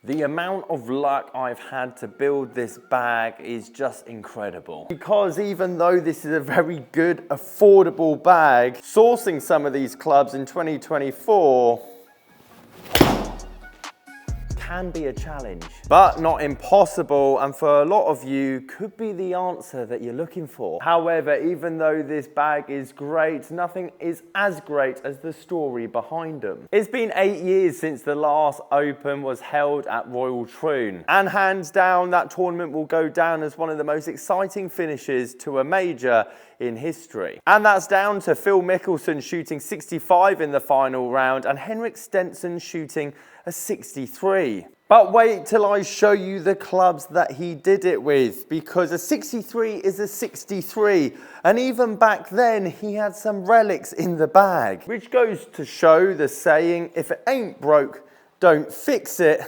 The amount of luck I've had to build this bag is just incredible. Because even though this is a very good, affordable bag, sourcing some of these clubs in 2024 can be a challenge, but not impossible, and for a lot of you could be the answer that you're looking for. However, even though this bag is great, nothing is as great as the story behind them. It's been 8 years since the last Open was held at Royal Troon, and hands down that tournament will go down as one of the most exciting finishes to a major in history. And that's down to Phil Mickelson shooting 65 in the final round and Henrik Stenson shooting a 63. But wait till I show you the clubs that he did it with, because a 63 is a 63. And even back then, he had some relics in the bag, which goes to show the saying, if it ain't broke, don't fix it,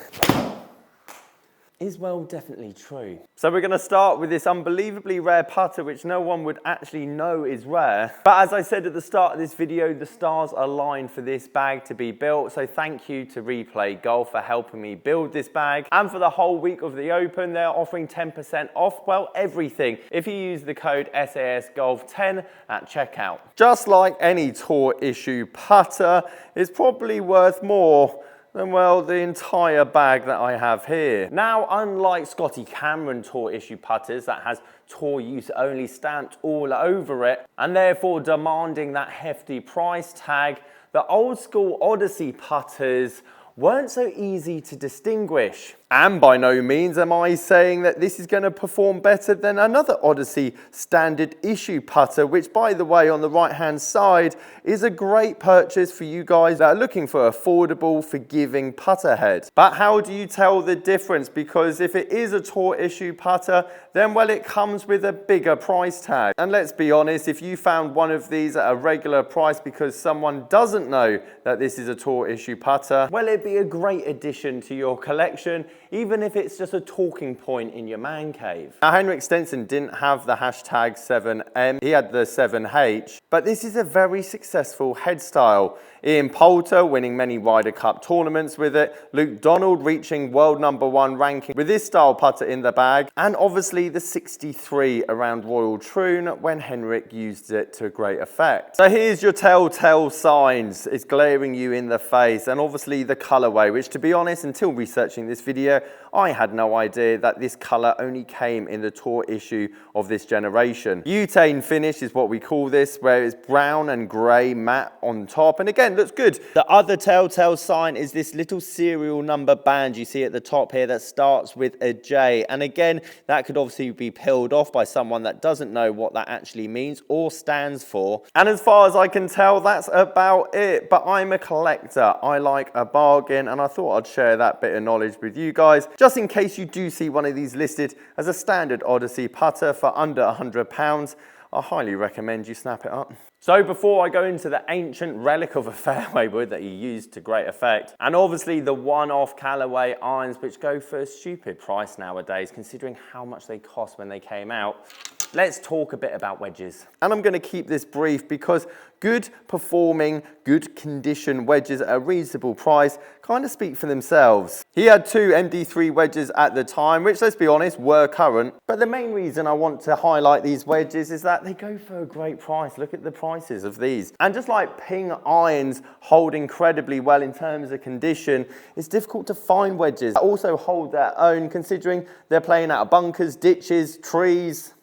is well definitely true. So we're going to start with this unbelievably rare putter, which no one would actually know is rare. But as I said at the start of this video, the stars aligned for this bag to be built. So thank you to Replay Golf for helping me build this bag. And for the whole week of the Open, they're offering 10% off, well, everything, if you use the code SASGolf10 at checkout. Just like any tour issue putter, it's probably worth more than, well, the entire bag that I have here. Now, unlike Scotty Cameron tour issue putters that has tour use only stamped all over it, and therefore demanding that hefty price tag, the old school Odyssey putters weren't so easy to distinguish. And by no means am I saying that this is going to perform better than another Odyssey standard issue putter, which, by the way, on the right hand side is a great purchase for you guys that are looking for affordable, forgiving putter head. But how do you tell the difference? Because if it is a tour issue putter, then, well, it comes with a bigger price tag. And let's be honest, if you found one of these at a regular price because someone doesn't know that this is a tour issue putter, well, it'd be a great addition to your collection, even if it's just a talking point in your man cave. Now, Henrik Stenson didn't have the hashtag 7M, he had the 7H, but this is a very successful head style. Ian Poulter winning many Ryder Cup tournaments with it, Luke Donald reaching world #1 ranking with this style putter in the bag, and obviously the 63 around Royal Troon when Henrik used it to great effect. So here's your telltale signs. It's glaring you in the face, and obviously the colorway, which, to be honest, until researching this video, I had no idea that this color only came in the tour issue of this generation. Butane finish is what we call this, where it's brown and gray matte on top, and again, looks good. The other telltale sign is this little serial number band you see at the top here that starts with a J, and again, that could obviously be peeled off by someone that doesn't know what that actually means or stands for. And as far as I can tell, that's about it. But I'm a collector, I like a bargain, and I thought I'd share that bit of knowledge with you guys, just in case you do see one of these listed as a standard Odyssey putter for under £100. I highly recommend you snap it up. So before I go into the ancient relic of a fairway wood that you used to great effect, and obviously the one-off Callaway irons, which go for a stupid price nowadays considering how much they cost when they came out, let's talk a bit about wedges. And I'm going to keep this brief because good performing, good condition wedges at a reasonable price kind of speak for themselves. He had two MD3 wedges at the time, which, let's be honest, were current. But the main reason I want to highlight these wedges is that they go for a great price. Look at the prices of these. And just like Ping irons hold incredibly well in terms of condition, it's difficult to find wedges that also hold their own considering they're playing out of bunkers, ditches, trees.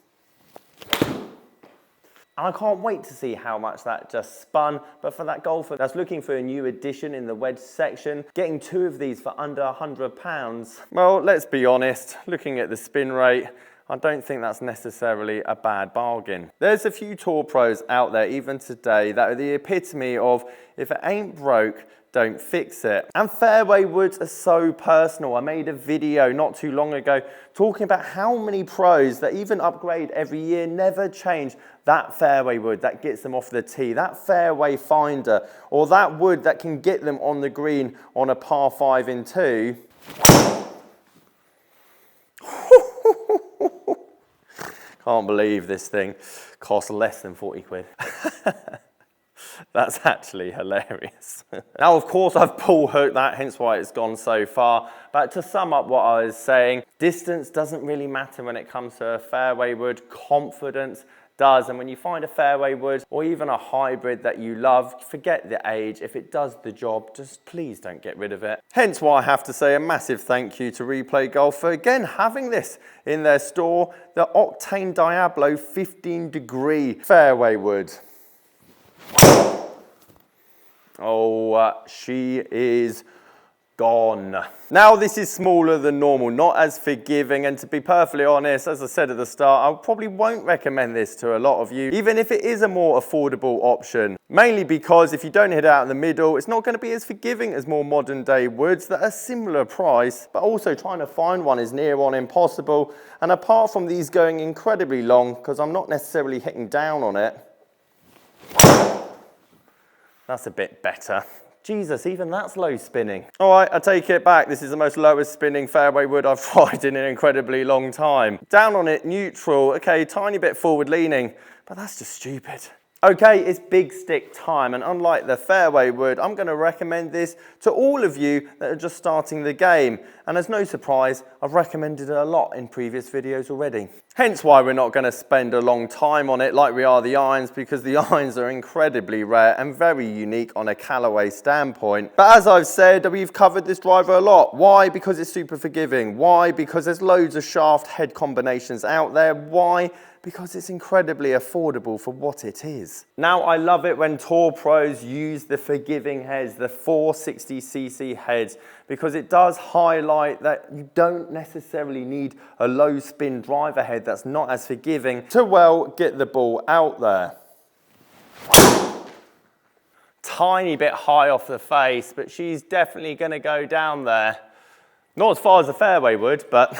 And I can't wait to see how much that just spun. But for that golfer that's looking for a new addition in the wedge section, getting two of these for under £100, well, let's be honest, looking at the spin rate, I don't think that's necessarily a bad bargain. There's a few tour pros out there, even today, that are the epitome of, if it ain't broke, don't fix it. And fairway woods are so personal. I made a video not too long ago talking about how many pros that even upgrade every year never change that fairway wood that gets them off the tee, that fairway finder, or that wood that can get them on the green on a par 5 in 2. Can't believe this thing costs less than 40 quid. That's actually hilarious. Now, of course, I've pull hooked that, hence why it's gone so far. But to sum up what I was saying, distance doesn't really matter when it comes to a fairway wood. Confidence does. And when you find a fairway wood or even a hybrid that you love, forget the age. If it does the job, just please don't get rid of it. Hence why I have to say a massive thank you to Replay Golf for again having this in their store, the Octane Diablo 15 degree fairway wood. Oh, she is gone. Now this is smaller than normal, not as forgiving, and to be perfectly honest, as I said at the start, I probably won't recommend this to a lot of you, even if it is a more affordable option. Mainly because if you don't hit out in the middle, it's not going to be as forgiving as more modern day woods that are similar price, but also trying to find one is near on impossible. And apart from these going incredibly long, because I'm not necessarily hitting down on it, that's a bit better. Jesus, even that's low spinning. All right, I take it back. This is the most lowest spinning fairway wood I've tried in an incredibly long time. Down on it, neutral. Okay, tiny bit forward leaning, but that's just stupid. Okay, it's big stick time, and unlike the fairway wood, I'm going to recommend this to all of you that are just starting the game. And as no surprise, I've recommended it a lot in previous videos already. Hence why we're not going to spend a long time on it like we are the irons, because the irons are incredibly rare and very unique on a Callaway standpoint. But as I've said, we've covered this driver a lot. Why? Because it's super forgiving. Why? Because there's loads of shaft head combinations out there. Why? Because it's incredibly affordable for what it is. Now, I love it when tour pros use the forgiving heads, the 460cc heads, because it does highlight that you don't necessarily need a low spin driver head that's not as forgiving to, well, get the ball out there. Tiny bit high off the face, but she's definitely going to go down there. Not as far as the fairway would, but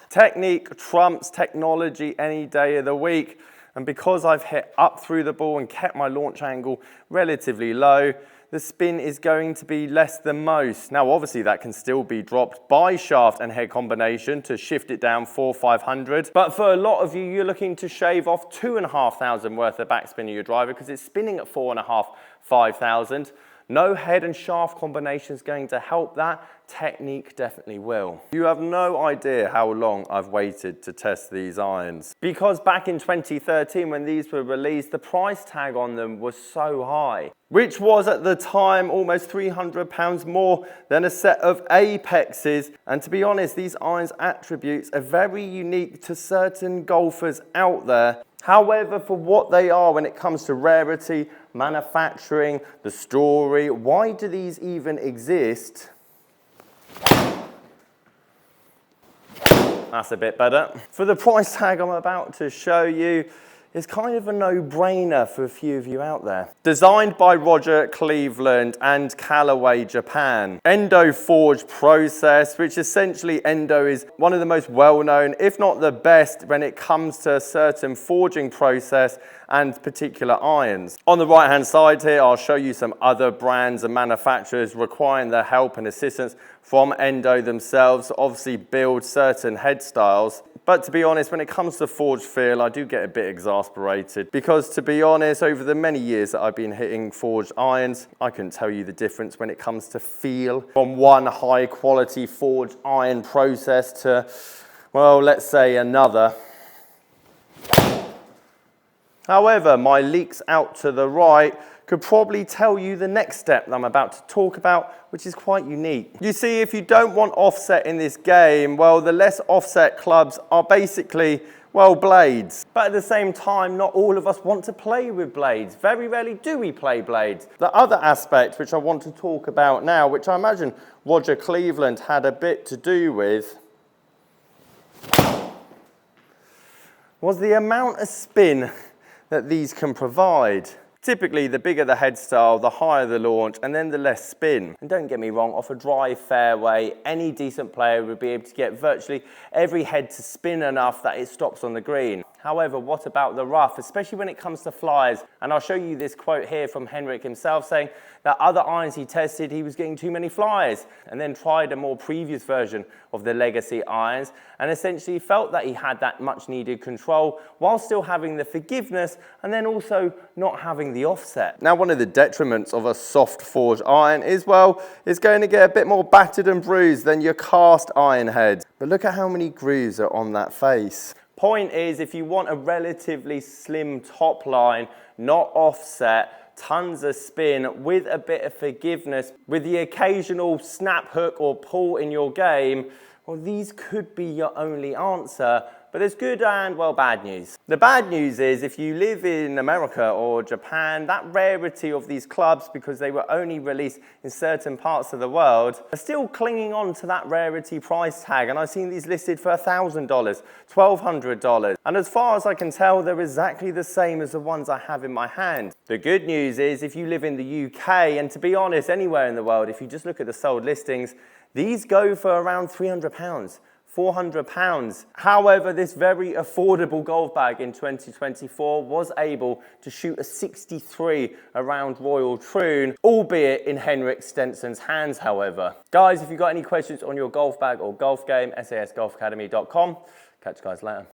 technique trumps technology any day of the week. And because I've hit up through the ball and kept my launch angle relatively low, the spin is going to be less than most. Now, obviously, that can still be dropped by shaft and head combination to shift it down 400-500. But for a lot of you, you're looking to shave off 2,500 worth of backspin of your driver because it's spinning at 4,500-5,000. No head and shaft combination is going to help that. Technique definitely will. You have no idea how long I've waited to test these irons. Because back in 2013 when these were released, the price tag on them was so high, which was at the time almost £300 more than a set of Apexes. And to be honest, these irons' attributes are very unique to certain golfers out there. However, for what they are when it comes to rarity, manufacturing, the story, why do these even exist? That's a bit better. For the price tag I'm about to show you, it's kind of a no-brainer for a few of you out there. Designed by Roger Cleveland and Callaway Japan. Endo Forge process, which essentially Endo is one of the most well-known, if not the best, when it comes to a certain forging process and particular irons. On the right-hand side here, I'll show you some other brands and manufacturers requiring the help and assistance from Endo themselves to obviously build certain head styles. But to be honest, when it comes to forged feel, I do get a bit exasperated because, to be honest, over the many years that I've been hitting forged irons, I couldn't tell you the difference when it comes to feel from one high quality forged iron process to, well, let's say another. However, my leaks out to the right could probably tell you the next step that I'm about to talk about, which is quite unique. You see, if you don't want offset in this game, well, the less offset clubs are basically, well, blades. But at the same time, not all of us want to play with blades. Very rarely do we play blades. The other aspect, which I want to talk about now, which I imagine Roger Cleveland had a bit to do with, was the amount of spin that these can provide. Typically, the bigger the head style, the higher the launch, and then the less spin. And don't get me wrong, off a dry fairway, any decent player would be able to get virtually every head to spin enough that it stops on the green. However, what about the rough, especially when it comes to flies? And I'll show you this quote here from Henrik himself saying that other irons he tested, he was getting too many flies, and then tried a more previous version of the legacy irons and essentially felt that he had that much needed control while still having the forgiveness and then also not having the offset. Now, one of the detriments of a soft forged iron is, well, it's going to get a bit more battered and bruised than your cast iron head. But look at how many grooves are on that face. Point is, if you want a relatively slim top line, not offset, tons of spin with a bit of forgiveness, with the occasional snap hook or pull in your game, well, these could be your only answer. But there's good and, well, bad news. The bad news is if you live in America or Japan, that rarity of these clubs, because they were only released in certain parts of the world, are still clinging on to that rarity price tag. And I've seen these listed for $1,000, $1,200. And as far as I can tell, they're exactly the same as the ones I have in my hand. The good news is if you live in the UK, and to be honest, anywhere in the world, if you just look at the sold listings, these go for around £300. £400. However, this very affordable golf bag in 2024 was able to shoot a 63 around Royal Troon, albeit in Henrik Stenson's hands, however. Guys, if you've got any questions on your golf bag or golf game, sasgolfacademy.com. Catch you guys later.